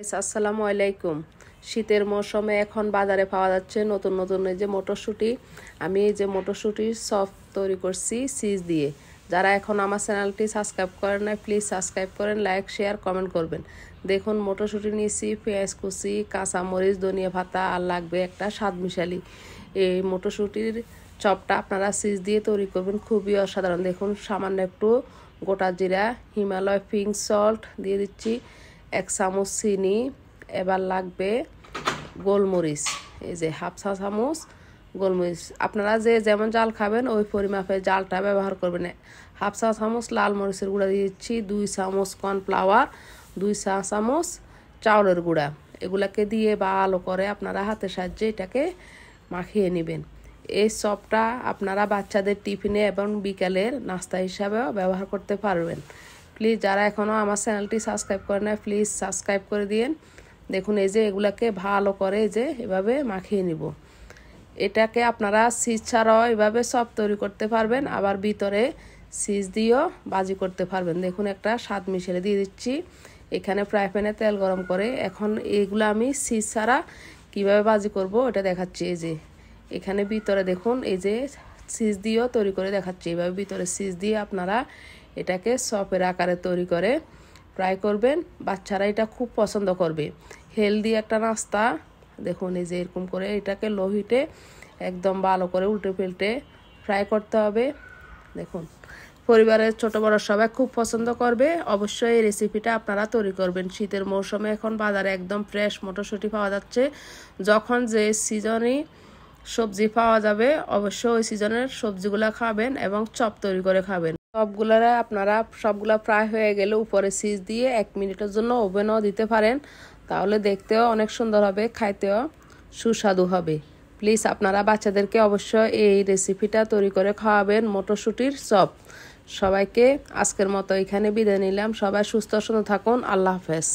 আসসালামু আলাইকুম। শীতের মৌসুমে এখন বাজারে পাওয়া যাচ্ছে নতুন নতুন এই যে মটরশুঁটি। আমি এই যে মটরশুঁটির সস তৈরি করছি চিজ দিয়ে। যারা এখন আমার চ্যানেলটি সাবস্ক্রাইব করেন না প্লিজ সাবস্ক্রাইব করেন, লাইক শেয়ার কমেন্ট করবেন। দেখুন মটরশুঁটি নিয়েছি, পেঁয়াজ কুচি, কাঁচামরিচ, ধনিয়া পাতা আর লাগবে একটা স্বাদ মিশালি। এই মটরশুঁটির চপটা আপনারা চিজ দিয়ে তৈরি করবেন, খুবই অসাধারণ। দেখুন সামান্য একটু গোটা জিরা, হিমালয় পিঙ্ক সল্ট দিয়ে দিচ্ছি, 1 চামচ চিনি, এবার লাগবে গোলমরিচ, এই যে হাফ চা চামচ গোলমরিচ। আপনারা যে যেমন জাল খাবেন ওই পরিমাপে জালটা ব্যবহার করবেন। হাফ চা চামচ লাল মরিচের গুঁড়া দিয়ে দিচ্ছি, 2 চামচ কর্নফ্লাওয়ার, 2 চা চামচ চাউলের গুঁড়া। এগুলাকে দিয়ে ভালো করে আপনারা হাতের সাহায্যে এটাকে মাখিয়ে নেবেন। এই চপটা আপনারা বাচ্চাদের টিফিনে এবং বিকালের নাস্তা হিসাবেও ব্যবহার করতে পারবেন। প্লিজ যারা এখনও আমার চ্যানেলটি সাবস্ক্রাইব করে না প্লিজ সাবস্ক্রাইব করে দিন। দেখুন এই যে এগুলাকে ভালো করে যে এভাবে মাখিয়ে নিব। এটাকে আপনারা চিজ ছাড়াও এভাবে চপ তৈরি করতে পারবেন, আবার ভিতরে চিজ দিয়েও ভাজি করতে পারবেন। দেখুন একটা স্বাদ মিশিয়ে দিয়ে দিচ্ছি। এখানে ফ্রাই প্যানে তেল গরম করে এখন এইগুলো আমি চিজ ছাড়া কীভাবে ভাজি করব এটা দেখাচ্ছি। এই যে এখানে ভিতরে দেখুন এই যে চিজ দিয়েও তৈরি করে দেখাচ্ছি। এভাবে ভিতরে চিজ দিয়ে আপনারা এটাকে চপের আকারে তৈরি করে ফ্রাই করবেন। বাচ্চারা এটা খুব পছন্দ করবে, হেলদি একটা নাস্তা। দেখুন এই যে এরকম করে এটাকে লো হিটে একদম ভালো করে উল্টে পাল্টে ফ্রাই করতে হবে। দেখুন পরিবারের ছোট বড় সবাই খুব পছন্দ করবে। অবশ্যই এই রেসিপিটা আপনারা তৈরি করবেন। শীতের মৌসুমে এখন বাজারে একদম ফ্রেশ মটরশুঁটি পাওয়া যাচ্ছে। যখন যে সিজনে সবজি পাওয়া যাবে অবশ্যই ওই সিজনের সবজিগুলো খাবেন এবং চপ তৈরি করে খাবেন। সবগুলারা আপনারা সবগুলা ফ্রাই হয়ে গেলে উপরে চিজ দিয়ে 1 মিনিটের জন্য ওভেনও দিতে পারেন, তাহলে দেখতেও অনেক সুন্দর হবে, খাইতেও সুস্বাদু হবে। প্লিজ আপনারা বাচ্চাদেরকে অবশ্যই এই রেসিপিটা তৈরি করে খাওয়াবেন, মটরশুঁটির চপ। সবাইকে আজকের মতো এখানে বিদায় নিলাম। সবাই সুস্থ সুন্দর থাকুন। আল্লাহ হাফেজ।